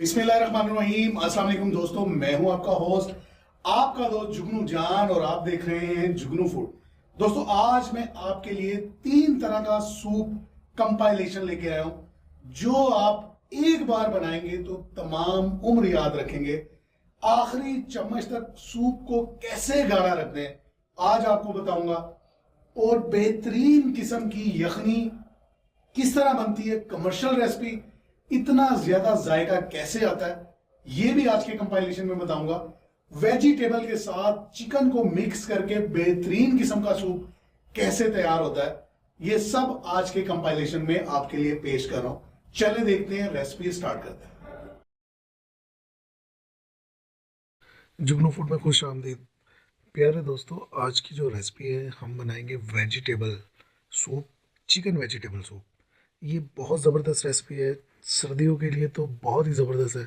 बिस्मिल्लाहिर्रहमानिर्रहीम। अस्सलाम वालेकुम दोस्तों, मैं हूं आपका होस्ट, आपका दोस्त जुगनू जान, और आप देख रहे हैं जुगनू फूड। दोस्तों, आज मैं आपके लिए 3 तरह का सूप कंपाइलेशन लेके आया हूं जो आप एक बार बनाएंगे तो तमाम उम्र याद रखेंगे। आखिरी चम्मच तक सूप को कैसे गाढ़ा रखते हैं आज आपको बताऊंगा, और बेहतरीन किस्म की यखनी किस तरह बनती है, कमर्शियल रेसिपी, इतना ज्यादा जायका कैसे आता है ये भी आज के कंपाइलेशन में बताऊंगा। वेजिटेबल के साथ चिकन को मिक्स करके बेहतरीन किस्म का सूप कैसे तैयार होता है, ये सब आज के कंपाइलेशन में आपके लिए पेश कर रहा हूं। चले देखते हैं, रेसिपी स्टार्ट करते हैं। जुगनू फूड में खुश आमदीद। प्यारे दोस्तों, आज की जो रेसिपी है हम बनाएंगे vegetable soup, chicken vegetable soup. ये बहुत ज़बरदस्त रेसिपी है, सर्दियों के लिए तो बहुत ही ज़बरदस्त है।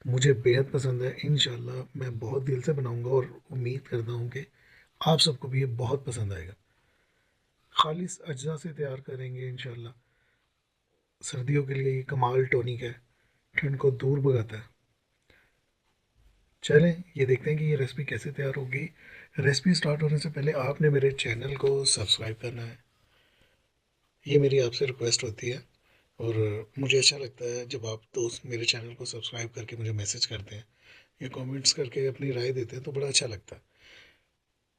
मुझे बेहद पसंद है। इंशाल्लाह मैं बहुत दिल से बनाऊंगा और उम्मीद करता हूँ कि आप सबको भी ये बहुत पसंद आएगा। खालिस अज्जा से तैयार करेंगे इंशाल्लाह। सर्दियों के लिए ये कमाल टॉनिक है, ठंड को दूर भगाता है। चलें ये देखते हैं कि ये रेसिपी कैसे तैयार होगी। रेसिपी स्टार्ट होने से पहले आपने मेरे चैनल को सब्सक्राइब करना है, ये मेरी आपसे रिक्वेस्ट होती है। और मुझे अच्छा लगता है जब आप दोस्त मेरे चैनल को सब्सक्राइब करके मुझे मैसेज करते हैं या कमेंट्स करके अपनी राय देते हैं, तो बड़ा अच्छा लगता है।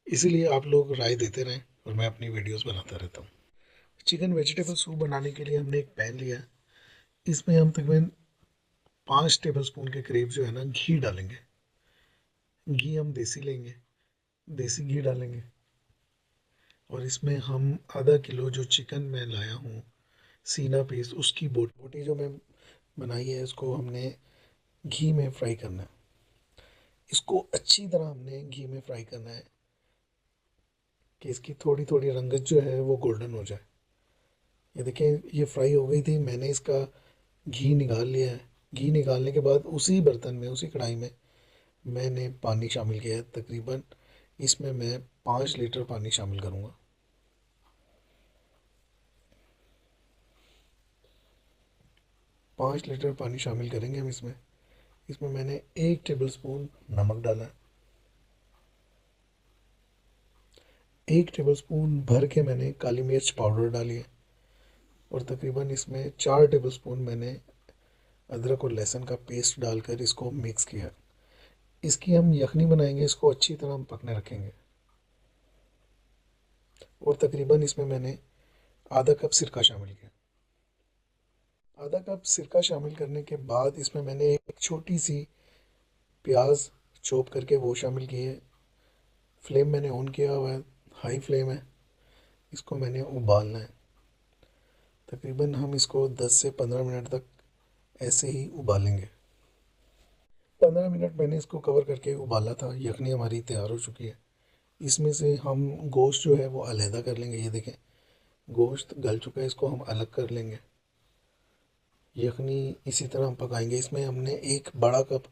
इसीलिए आप लोग राय देते रहें और मैं अपनी वीडियोस बनाता रहता हूँ। चिकन वेजिटेबल सूप बनाने के लिए हमने एक पैन लिया है। इसमें हम तकरीबन 5 टेबल स्पून के करीब जो है ना घी डालेंगे। घी हम देसी लेंगे, देसी घी डालेंगे। और इसमें हम आधा किलो जो चिकन मैं लाया हूँ सीना पीस, उसकी बोटी जो मैं बनाई है, इसको हमने घी में फ्राई करना है। इसको अच्छी तरह हमने घी में फ्राई करना है कि इसकी थोड़ी थोड़ी रंगत जो है वो गोल्डन हो जाए। ये देखें, ये फ्राई हो गई थी, मैंने इसका घी निकाल लिया है। घी निकालने के बाद उसी बर्तन में, उसी कढ़ाई में मैंने पानी शामिल किया है। तकरीबन इसमें मैं 5 लीटर पानी शामिल करूँगा। 5 लीटर पानी शामिल करेंगे हम इसमें। इसमें मैंने 1 टेबल स्पून नमक डाला है। 1 टेबल स्पून भर के मैंने काली मिर्च पाउडर डाली है। और तकरीबन इसमें 4 टेबल स्पून मैंने अदरक और लहसुन का पेस्ट डालकर इसको मिक्स किया। इसकी हम यखनी बनाएंगे, इसको अच्छी तरह हम पकने रखेंगे। और तकरीबन इसमें मैंने आधा कप सिरका शामिल किया। आधा कप सिरका शामिल करने के बाद इसमें मैंने एक छोटी सी प्याज चॉप करके वो शामिल की है। फ्लेम मैंने ऑन किया हुआ है, हाई फ्लेम है। इसको मैंने उबालना है। तकरीबन हम इसको 10 से 15 मिनट तक ऐसे ही उबालेंगे। 15 मिनट मैंने इसको कवर करके उबाला था। यखनी हमारी तैयार हो चुकी है। इसमें से हम गोश्त जो है वो अलहदा कर लेंगे। ये देखें, गोश्त गल चुका है, इसको हम अलग कर लेंगे। यखनी इसी तरह हम पकाएंगे। इसमें हमने 1 बड़ा कप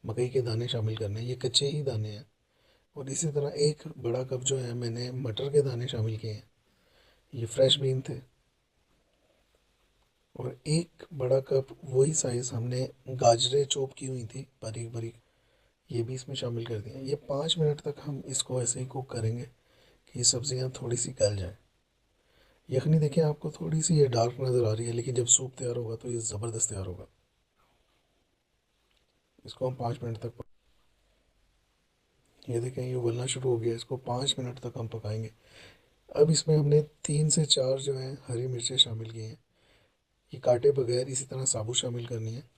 मकई के दाने शामिल करने हैं, ये कच्चे ही दाने हैं। और इसी तरह 1 बड़ा कप जो है मैंने मटर के दाने शामिल किए हैं, ये फ्रेश बीन थे। और 1 बड़ा कप वही साइज़ हमने गाजरें चॉप की हुई थी बारीक बारीक, ये भी इसमें शामिल कर दिए। ये 5 मिनट तक हम इसको ऐसे ही कुक करेंगे कि ये सब्ज़ियाँ थोड़ी सी गल जाएँ। यखनी देखिए, आपको थोड़ी सी ये डार्क नज़र आ रही है, लेकिन जब सूप तैयार होगा तो ये ज़बरदस्त तैयार होगा। इसको हम 5 मिनट तक ये देखें, ये उबलना शुरू हो गया। इसको 5 मिनट तक हम पकाएंगे। अब इसमें हमने 3 से 4 जो है हरी मिर्चें शामिल की हैं, ये काटे बगैर इसी तरह साबुत शामिल करनी है।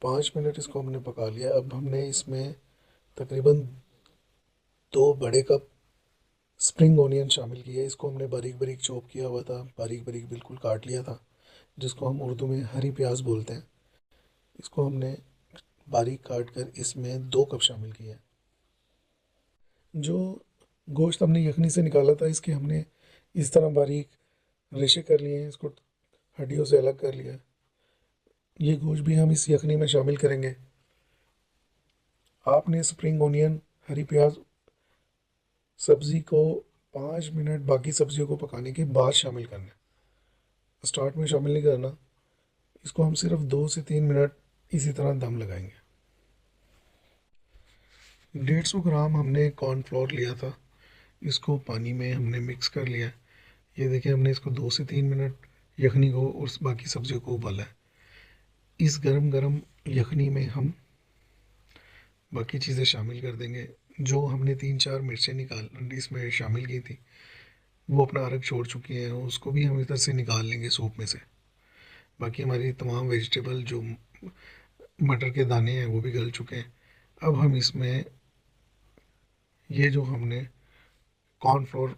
5 मिनट इसको हमने पका लिया। अब हमने इसमें तकरीबन 2 बड़े कप स्प्रिंग ऑनियन शामिल किए। इसको हमने बारीक बारीक चॉप किया हुआ था, बारीक बारीक बिल्कुल काट लिया था, जिसको हम उर्दू में हरी प्याज बोलते हैं। इसको हमने बारीक काट कर इसमें 2 कप शामिल किया। जो गोश्त हमने यखनी से निकाला था, इसके हमने इस तरह बारीक रेशे कर लिए हैं, इसको हड्डियों से अलग कर लिया। ये गोश्त भी हम इस यखनी में शामिल करेंगे। आपने स्प्रिंग ऑनियन, हरी प्याज सब्ज़ी को 5 मिनट बाकी सब्जियों को पकाने के बाद शामिल करना है। स्टार्ट में शामिल नहीं करना। इसको हम सिर्फ 2 से 3 मिनट इसी तरह दम लगाएंगे। 150 ग्राम हमने कॉर्नफ्लोर लिया था, इसको पानी में हमने मिक्स कर लिया। ये देखिए हमने इसको 2 से 3 मिनट यखनी को और बाकी सब्जियों को उबाला है। इस गरम गरम यखनी में हम बाकी चीज़ें शामिल कर देंगे। जो हमने 3-4 मिर्चें निकाल इसमें शामिल की थी वो अपना अर्क छोड़ चुकी हैं, उसको भी हम इधर से निकाल लेंगे सूप में से। बाकी हमारी तमाम वेजिटेबल जो मटर के दाने हैं वो भी गल चुके हैं। अब हम इसमें ये जो हमने कॉर्नफ्लोर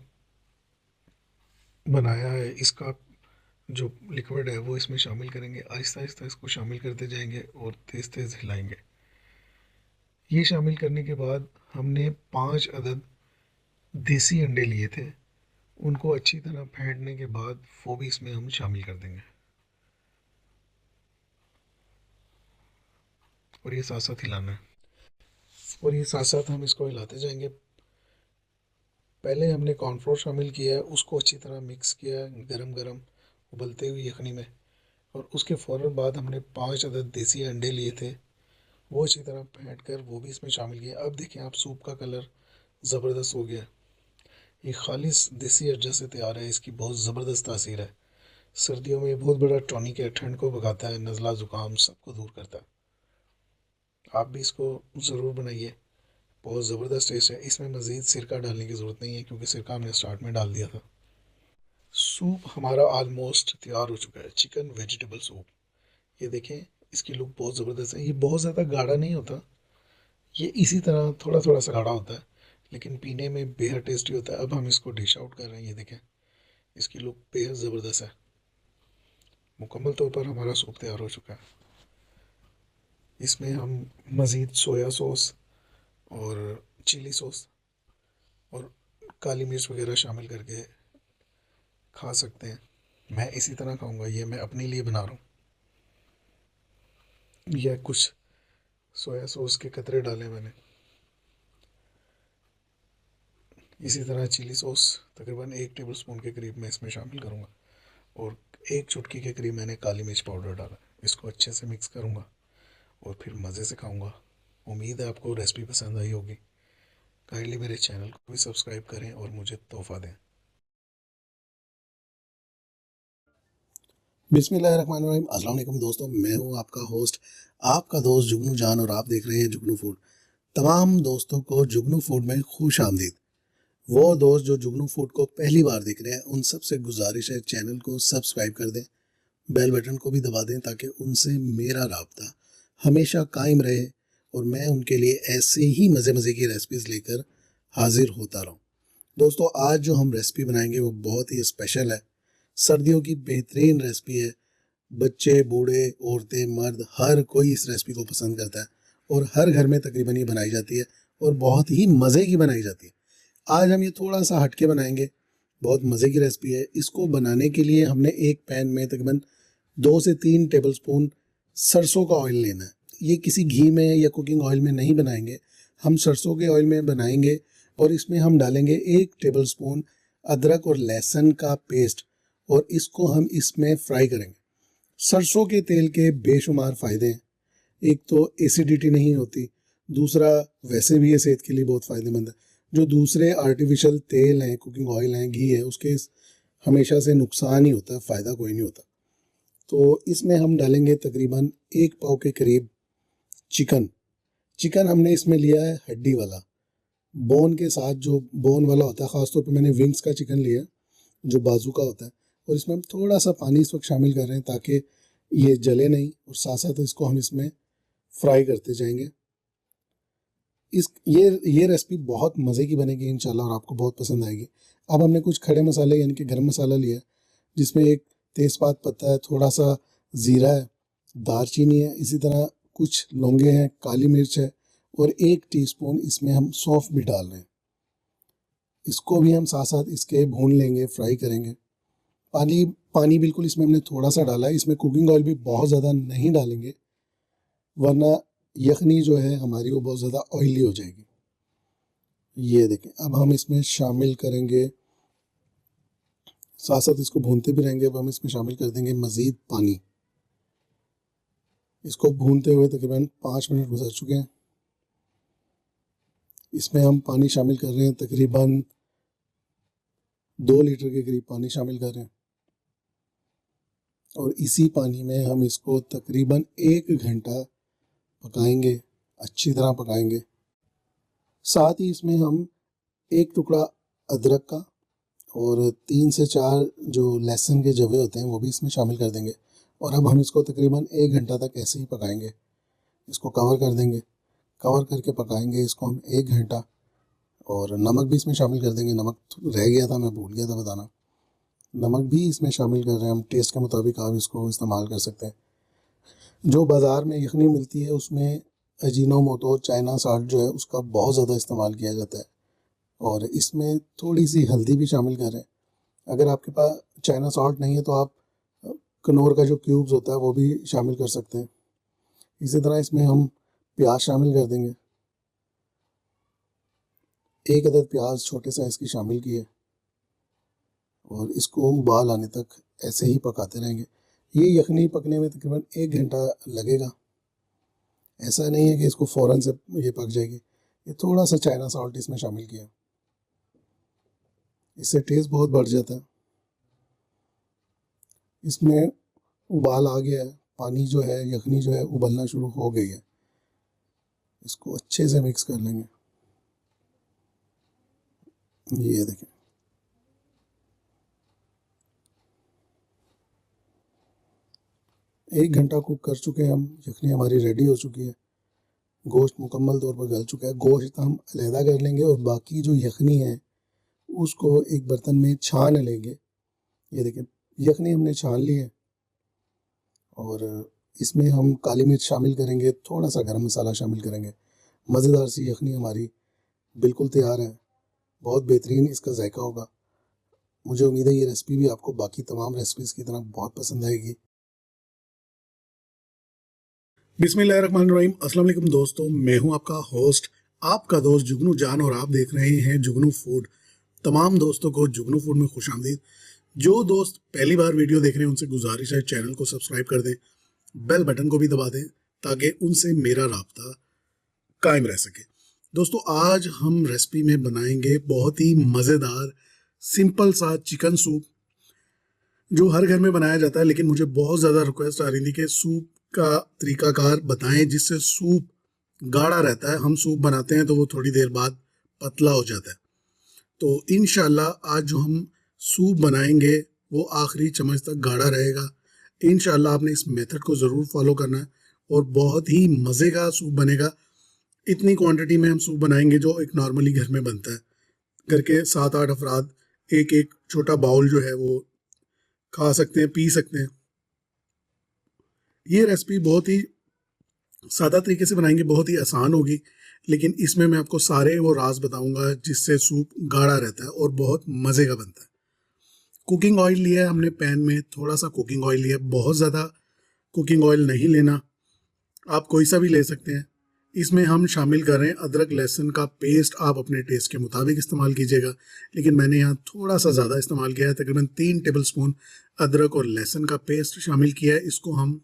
बनाया है इसका जो लिक्विड है वो इसमें शामिल करेंगे। आहिस्ता आहिस्ता इसको शामिल करते जाएंगे और तेज़ तेज़ हिलाएंगे। ये शामिल करने के बाद हमने 5 अदद देसी अंडे लिए थे, उनको अच्छी तरह फेंटने के बाद वो भी इसमें हम शामिल कर देंगे और ये साथ साथ हिलाना है और ये साथ साथ हम इसको हिलाते जाएंगे। पहले हमने कॉर्नफ्लोर शामिल किया है, उसको अच्छी तरह मिक्स किया गरम गरम उबलते हुए यखनी में, और उसके फ़ौरन बाद हमने 5 अदद देसी अंडे लिए थे, वो अच्छी तरह फेंट कर वो भी इसमें शामिल किया। अब देखें आप सूप का कलर ज़बरदस्त हो गया। ये खालिस देसी अजजा से तैयार है, इसकी बहुत ज़बरदस्त तासीर है। सर्दियों में बहुत बड़ा टॉनिक है, ठंड को भगाता है, नज़ला ज़ुकाम सबको दूर करता है। आप भी इसको ज़रूर बनाइए, बहुत ज़बरदस्त टेस्ट है। इसमें मज़ीद सिरका डालने की ज़रूरत नहीं है क्योंकि सिरका हमने स्टार्ट में डाल दिया था। सूप हमारा आलमोस्ट तैयार हो चुका है, चिकन वेजिटेबल सूप। ये देखें इसकी लुक बहुत ज़बरदस्त है। ये बहुत ज़्यादा गाढ़ा नहीं होता, ये इसी तरह थोड़ा थोड़ा सा गाढ़ा होता है, लेकिन पीने में बेहद टेस्टी होता है। अब हम इसको डिश आउट कर रहे हैं। ये देखें इसकी लुक बेहद ज़बरदस्त है। मुकम्मल तौर पर हमारा सूप तैयार हो चुका है। इसमें हम मज़ीद सोया सॉस और चिली सॉस और काली मिर्च वगैरह शामिल करके खा सकते हैं। मैं इसी तरह खाऊंगा, ये मैं अपने लिए बना रहा हूँ। यह कुछ सोया सॉस के कतरे डाले मैंने। इसी तरह चिली सॉस तकरीबन 1 टेबलस्पून के करीब मैं इसमें शामिल करूँगा और 1 चुटकी के करीब मैंने काली मिर्च पाउडर डाला। इसको अच्छे से मिक्स करूँगा और फिर मज़े से खाऊँगा। उम्मीद है आपको रेसिपी पसंद आई होगी। काइंडली मेरे चैनल को भी सब्सक्राइब करें और मुझे तोहफ़ा दें। बिस्मिल्लाहिर्रहमानिर्रहीम। अस्सलाम वालेकुम दोस्तों, मैं हूं आपका होस्ट, आपका दोस्त जुगनू जान, और आप देख रहे हैं जुगनू फूड। तमाम दोस्तों को जुगनू फूड में खुश आमदीद। वो दोस्त जो जुगनू फूड को पहली बार देख रहे हैं उन सब से गुजारिश है चैनल को सब्सक्राइब कर दें, बेल बटन को भी दबा दें ताकि उनसे मेरा राब्ता हमेशा कायम रहे और मैं उनके लिए ऐसे ही मज़े मज़े की रेसिपीज़ लेकर हाजिर होता रहूँ। दोस्तों आज जो हम रेसिपी बनाएंगे वो बहुत ही स्पेशल है, सर्दियों की बेहतरीन रेसिपी है। बच्चे, बूढ़े, औरतें, मर्द, हर कोई इस रेसिपी को पसंद करता है और हर घर में तकरीबन ये बनाई जाती है और बहुत ही मज़े की बनाई जाती है। आज हम ये थोड़ा सा हटके बनाएंगे, बहुत मज़े की रेसिपी है। इसको बनाने के लिए हमने एक पैन में तकरीबन 2 से 3 टेबलस्पून सरसों का ऑयल लेना है। ये किसी घी में या कुकिंग ऑयल में नहीं बनाएंगे, हम सरसों के ऑयल में बनाएंगे और इसमें हम डालेंगे 1 टेबलस्पून अदरक और लहसुन का पेस्ट और इसको हम इसमें फ्राई करेंगे। सरसों के तेल के बेशुमार फ़ायदे हैं। एक तो एसिडिटी नहीं होती, दूसरा वैसे भी ये सेहत के लिए बहुत फ़ायदेमंद है। जो दूसरे आर्टिफिशियल तेल हैं, कुकिंग ऑयल हैं, घी है, उसके हमेशा से नुकसान ही होता है, फ़ायदा कोई नहीं होता। तो इसमें हम डालेंगे तकरीबन 1 पाव के करीब चिकन। चिकन हमने इसमें लिया है हड्डी वाला, बोन के साथ, जो बोन वाला होता है। ख़ासतौर पर मैंने विंग्स का चिकन लिया जो बाजू का होता है, और इसमें हम थोड़ा सा पानी इस वक्त शामिल कर रहे हैं ताकि ये जले नहीं, और साथ साथ इसको हम इसमें फ्राई करते जाएंगे। ये रेसिपी बहुत मज़े की बनेगी इंशाल्लाह और आपको बहुत पसंद आएगी। अब हमने कुछ खड़े मसाले यानी कि गरम मसाला लिया, जिसमें एक तेज़पात पत्ता है, थोड़ा सा ज़ीरा है, दालचीनी है, इसी तरह कुछ लौंगे हैं, काली मिर्च है और 1 टीस्पून इसमें हम सौंफ भी डाल रहे हैं। इसको भी हम साथ साथ इसके भून लेंगे, फ्राई करेंगे। पानी बिल्कुल इसमें हमने थोड़ा सा डाला है, इसमें कुकिंग ऑयल भी बहुत ज़्यादा नहीं डालेंगे वरना यखनी जो है हमारी वो बहुत ज़्यादा ऑयली हो जाएगी। ये देखें, अब हम इसमें शामिल करेंगे साथ साथ इसको भूनते भी रहेंगे। अब हम इसमें शामिल कर देंगे मज़ीद पानी। इसको भूनते हुए तकरीबन 5 मिनट गुजर चुके हैं। इसमें हम पानी शामिल कर रहे हैं, तकरीबन 2 लीटर के करीब पानी शामिल कर रहे हैं और इसी पानी में हम इसको तकरीबन 1 घंटा पकाएंगे, अच्छी तरह पकाएंगे। साथ ही इसमें हम 1 टुकड़ा अदरक का और 3 से 4 जो लहसुन के जवे होते हैं वो भी इसमें शामिल कर देंगे और अब हम इसको तकरीबन 1 घंटा तक ऐसे ही पकाएंगे। इसको कवर कर देंगे, कवर करके पकाएंगे इसको हम 1 घंटा। और नमक भी इसमें शामिल कर देंगे। नमक रह गया था, मैं भूल गया था बताना। नमक भी इसमें शामिल कर रहे हैं हम, टेस्ट के मुताबिक आप इसको इस्तेमाल कर सकते हैं। जो बाज़ार में यखनी मिलती है उसमें अजीनोमोटो, चाइना साल्ट जो है उसका बहुत ज़्यादा इस्तेमाल किया जाता है और इसमें थोड़ी सी हल्दी भी शामिल करें। अगर आपके पास चाइना सॉल्ट नहीं है तो आप कनौर का जो क्यूब्स होता है वो भी शामिल कर सकते हैं। इसी तरह इसमें हम प्याज शामिल कर देंगे। 1 अदद प्याज छोटे साइज़ की शामिल किए और इसको उबाल आने तक ऐसे ही पकाते रहेंगे। ये यखनी पकने में तकरीबन 1 घंटा लगेगा। ऐसा नहीं है कि इसको फ़ौरन से ये पक जाएगी। ये थोड़ा सा चाइना सॉल्ट इसमें शामिल किया, इससे टेस्ट बहुत बढ़ जाता है। इसमें उबाल आ गया है, पानी जो है, यखनी जो है उबलना शुरू हो गई है। इसको अच्छे से मिक्स कर लेंगे। ये देखें, एक घंटा कुक कर चुके हैं हम। यखनी हमारी रेडी हो चुकी है। गोश्त मुकम्मल तौर पर गल चुका है। गोश्त हम अलहदा कर लेंगे और बाकी जो यखनी है उसको एक बर्तन में छान लेंगे। ये देखें, यखनी हमने छान ली है और इसमें हम काली मिर्च शामिल करेंगे, थोड़ा सा गरम मसाला शामिल करेंगे। मज़ेदार सी यखनी हमारी बिल्कुल तैयार है। बहुत बेहतरीन इसका जायका होगा। मुझे उम्मीद है ये रेसिपी भी आपको बाकी तमाम रेसिपीज़ की तरह बहुत पसंद आएगी। बिस्मिल्लाहिर्रहमानिर्रहीम। अस्सलाम वालेकुम दोस्तों, मैं हूं आपका होस्ट, आपका दोस्त जुगनू जान और आप देख रहे हैं जुगनू फूड। तमाम दोस्तों को जुगनू फूड में खुश आमदीद। जो दोस्त पहली बार वीडियो देख रहे हैं उनसे गुजारिश है चैनल को सब्सक्राइब कर दें, बेल बटन को भी दबा दें ताकि उनसे मेरा राब्ता कायम रह सके। दोस्तों, आज हम रेसिपी में बनाएंगे बहुत ही मज़ेदार सिंपल सा चिकन सूप जो हर घर में बनाया जाता है, लेकिन मुझे बहुत ज़्यादा रिक्वेस्ट आ रही थी कि सूप का तरीकाकार बताएं जिससे सूप गाढ़ा रहता है। हम सूप बनाते हैं तो वो थोड़ी देर बाद पतला हो जाता है। तो इंशाल्लाह आज जो हम सूप बनाएंगे वो आखिरी चम्मच तक गाढ़ा रहेगा। इंशाल्लाह आपने इस मेथड को ज़रूर फॉलो करना है और बहुत ही मज़े का सूप बनेगा। इतनी क्वांटिटी में हम सूप बनाएंगे जो एक नॉर्मली घर में बनता है। घर के 7-8 अफराद एक एक छोटा बाउल जो है वो खा सकते हैं, पी सकते हैं। ये रेसिपी बहुत ही सादा तरीके से बनाएंगे, बहुत ही आसान होगी, लेकिन इसमें मैं आपको सारे वो राज बताऊंगा जिससे सूप गाढ़ा रहता है और बहुत मज़े का बनता है। कुकिंग ऑयल लिया है हमने पैन में, थोड़ा सा कुकिंग ऑयल लिया है। बहुत ज़्यादा कुकिंग ऑयल नहीं लेना, आप कोई सा भी ले सकते हैं। इसमें हम शामिल कर रहे हैं अदरक लहसुन का पेस्ट। आप अपने टेस्ट के मुताबिक इस्तेमाल कीजिएगा, लेकिन मैंने यहाँ थोड़ा सा ज़्यादा इस्तेमाल किया है। तकरीबन 3 टेबलस्पून अदरक और लहसुन का पेस्ट शामिल किया है। इसको हम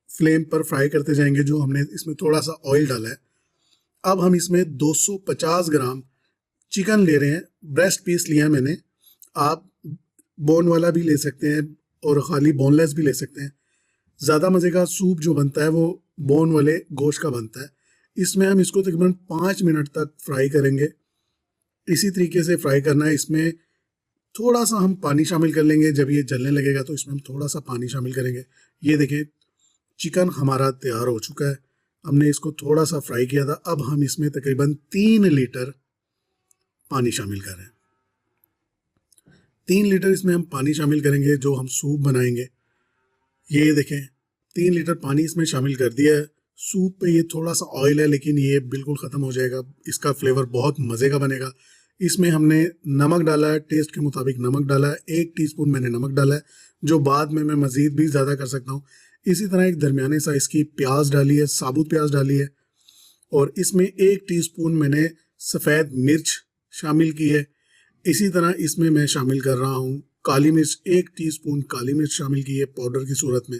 फ्लेम पर फ्राई करते जाएंगे। जो हमने इसमें थोड़ा सा ऑयल डाला है। अब हम इसमें 250 ग्राम चिकन ले रहे हैं। ब्रेस्ट पीस लिया है मैंने, आप बोन वाला भी ले सकते हैं और ख़ाली बोनलेस भी ले सकते हैं। ज़्यादा मज़े का सूप जो बनता है वो बोन वाले गोश्त का बनता है। इसमें हम इसको तकरीबन 5 मिनट तक फ्राई करेंगे। इसी तरीके से फ्राई करना है। इसमें थोड़ा सा हम पानी शामिल कर लेंगे। जब ये जलने लगेगा तो इसमें हम थोड़ा सा पानी शामिल करेंगे। ये देखें, चिकन हमारा तैयार हो चुका है। हमने इसको थोड़ा सा फ्राई किया था। अब हम इसमें तकरीबन 3 लीटर पानी शामिल कर रहे हैं। 3 लीटर इसमें हम पानी शामिल करेंगे जो हम सूप बनाएंगे। ये देखें, 3 लीटर पानी इसमें शामिल कर दिया है। सूप पे ये थोड़ा सा ऑयल है लेकिन ये बिल्कुल ख़त्म हो जाएगा। इसका फ्लेवर बहुत मज़े का बनेगा। इसमें हमने नमक डाला है, टेस्ट के मुताबिक नमक डाला है। 1 टीस्पून मैंने नमक डाला है, जो बाद में मैं मज़ीद भी ज़्यादा कर सकता हूँ। इसी तरह एक दरमियाने साइज़ की प्याज डाली है, साबुत प्याज डाली है और इसमें 1 टीस्पून मैंने सफ़ेद मिर्च शामिल की है। इसी तरह इसमें मैं शामिल कर रहा हूँ काली मिर्च, 1 टीस्पून काली मिर्च शामिल की है पाउडर की सूरत में।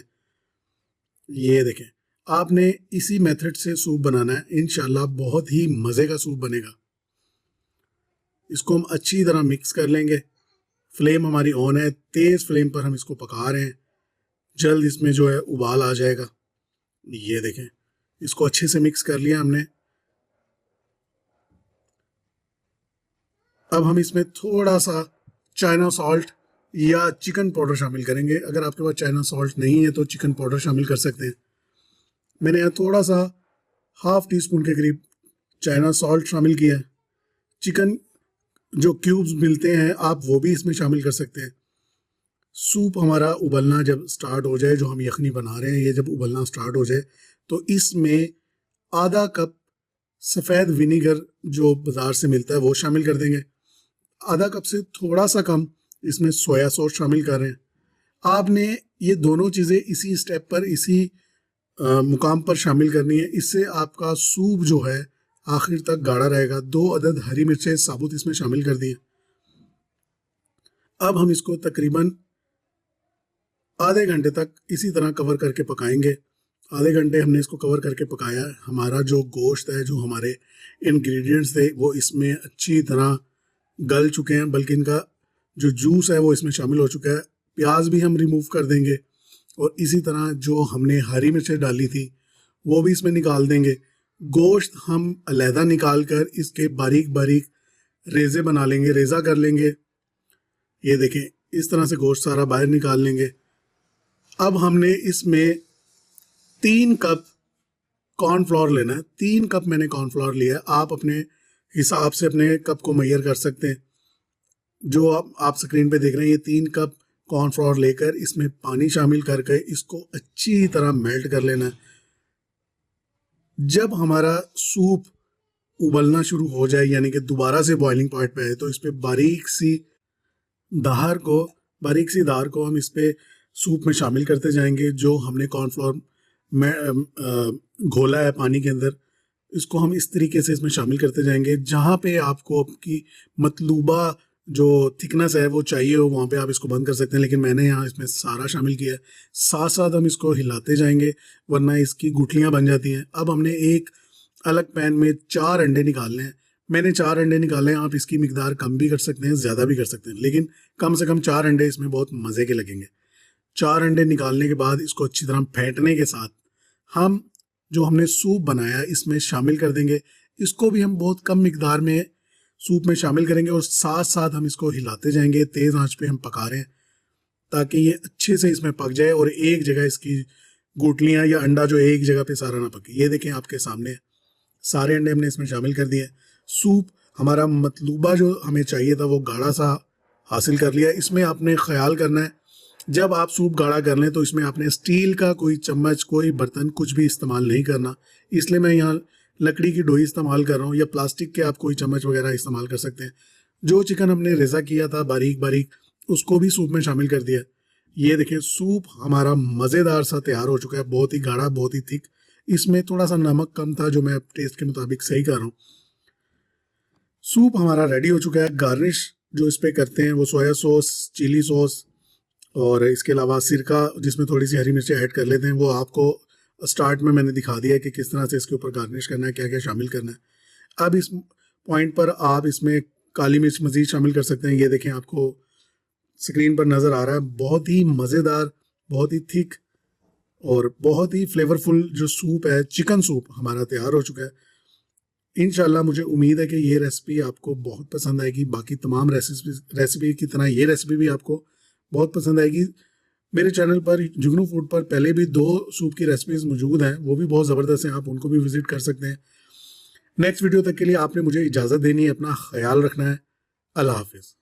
ये देखें, आपने इसी मेथड से सूप बनाना है, इंशाल्लाह बहुत ही मज़े का सूप बनेगा। इसको हम अच्छी तरह मिक्स कर लेंगे। फ्लेम हमारी ऑन है, तेज़ फ्लेम पर हम इसको पका रहे हैं। जल्द इसमें जो है उबाल आ जाएगा। ये देखें, इसको अच्छे से मिक्स कर लिया हमने। अब हम इसमें थोड़ा सा चाइना सॉल्ट या चिकन पाउडर शामिल करेंगे। अगर आपके पास चाइना सॉल्ट नहीं है तो चिकन पाउडर शामिल कर सकते हैं। मैंने यहाँ थोड़ा सा ½ टीस्पून के करीब चाइना सॉल्ट शामिल किया है। चिकन जो क्यूब्स मिलते हैं आप वो भी इसमें शामिल कर सकते हैं। सूप हमारा उबलना जब स्टार्ट हो जाए, जो हम यखनी बना रहे हैं ये जब उबलना स्टार्ट हो जाए, तो इसमें आधा कप सफ़ेद विनीगर जो बाज़ार से मिलता है वो शामिल कर देंगे। आधा कप से थोड़ा सा कम इसमें सोया सॉस शामिल कर रहे हैं। आपने ये दोनों चीज़ें इसी स्टेप पर, इसी मुकाम पर शामिल करनी है। इससे आपका सूप जो है आखिर तक गाढ़ा रहेगा। 2 अदद हरी मिर्चें साबुत इसमें शामिल कर दी हैं। अब हम इसको तकरीबन आधे घंटे तक इसी तरह कवर करके पकाएंगे। आधे घंटे हमने इसको कवर करके पकाया। हमारा जो गोश्त है, जो हमारे इंग्रेडिएंट्स थे वो इसमें अच्छी तरह गल चुके हैं, बल्कि इनका जो जूस है वो इसमें शामिल हो चुका है। प्याज भी हम रिमूव कर देंगे और इसी तरह जो हमने हरी मिर्चें डाली थी वो भी इसमें निकाल देंगे। गोश्त हम अलहदा निकाल कर इसके बारीक बारीक रेज़े बना लेंगे, रेज़ा कर लेंगे। ये देखें, इस तरह से गोश्त सारा बाहर निकाल लेंगे। अब हमने इसमें 3 कप कॉर्नफ्लोर लेना है। 3 कप मैंने कॉर्नफ्लोर लिया है। आप अपने हिसाब से अपने कप को मेजर कर सकते हैं। जो आप स्क्रीन पे देख रहे हैं, ये 3 कप कॉर्नफ्लोर लेकर इसमें पानी शामिल करके इसको अच्छी तरह मेल्ट कर लेना है। जब हमारा सूप उबलना शुरू हो जाए, यानी कि दोबारा से बॉइलिंग पॉइंट पे आए, तो इस पे बारीक सी धार को हम इस पे सूप में शामिल करते जाएंगे। जो हमने कॉर्नफ्लोर में घोला है पानी के अंदर, इसको हम इस तरीके से इसमें शामिल करते जाएंगे। जहाँ पे आपको आपकी मतलूबा जो थिकनेस है वो चाहिए हो, वहाँ पे आप इसको बंद कर सकते हैं, लेकिन मैंने यहाँ इसमें सारा शामिल किया है। साथ साथ हम इसको हिलाते जाएंगे, वरना इसकी गुठलियाँ बन जाती हैं। अब हमने एक अलग पैन में 4 अंडे निकालने हैं। मैंने 4 अंडे निकाले हैं। आप इसकी मिकदार कम भी कर सकते हैं, ज़्यादा भी कर सकते हैं, लेकिन कम से कम 4 अंडे इसमें बहुत मज़े के लगेंगे। 4 अंडे निकालने के बाद इसको अच्छी तरह फेंटने के साथ हम जो हमने सूप बनाया इसमें शामिल कर देंगे। इसको भी हम बहुत कम मिकदार में सूप में शामिल करेंगे और साथ साथ हम इसको हिलाते जाएंगे। तेज़ आंच पे हम पका रहे हैं ताकि ये अच्छे से इसमें पक जाए और एक जगह इसकी गुठलियाँ या अंडा जो एक जगह पे सारा ना पके। ये देखें आपके सामने सारे अंडे हमने इसमें शामिल कर दिए। सूप हमारा मतलूबा जो हमें चाहिए था वो गाढ़ा सा हासिल कर लिया। इसमें आपने ख्याल करना है, जब आप सूप गाढ़ा कर लें तो इसमें आपने स्टील का कोई चम्मच, कोई बर्तन, कुछ भी इस्तेमाल नहीं करना। इसलिए मैं यहाँ लकड़ी की डोई इस्तेमाल कर रहा हूँ, या प्लास्टिक के आप कोई चम्मच वगैरह इस्तेमाल कर सकते हैं। जो चिकन हमने रेज़ा किया था बारीक बारीक, उसको भी सूप में शामिल कर दिया। ये देखें, सूप हमारा मज़ेदार सा तैयार हो चुका है। बहुत ही गाढ़ा, बहुत ही थिक। इसमें थोड़ा सा नमक कम था, जो मैं टेस्ट के मुताबिक सही कर रहा हूँ। सूप हमारा रेडी हो चुका है। गार्निश जो इस पर करते हैं वो सोया सॉस, चिली सॉस और इसके अलावा सिरका, जिसमें थोड़ी सी हरी मिर्ची ऐड कर लेते हैं। वो आपको स्टार्ट में मैंने दिखा दिया कि किस तरह से इसके ऊपर गार्निश करना है, क्या क्या शामिल करना है। अब इस पॉइंट पर आप इसमें काली मिर्च मज़ीद शामिल कर सकते हैं। ये देखें, आपको स्क्रीन पर नज़र आ रहा है। बहुत ही मज़ेदार, बहुत ही थिक और बहुत ही फ्लेवरफुल जो सूप है, चिकन सूप हमारा तैयार हो चुका है। इंशाल्लाह मुझे उम्मीद है कि ये रेसिपी आपको बहुत पसंद आएगी। बाकी तमाम रेसिपी की तरह ये रेसिपी भी आपको बहुत पसंद आएगी। मेरे चैनल पर जुगनू फूड पर पहले भी 2 सूप की रेसिपीज़ मौजूद हैं, वो भी बहुत ज़बरदस्त हैं। आप उनको भी विज़िट कर सकते हैं। नेक्स्ट वीडियो तक के लिए आपने मुझे इजाज़त देनी है। अपना ख्याल रखना है। अल्लाह हाफिज़।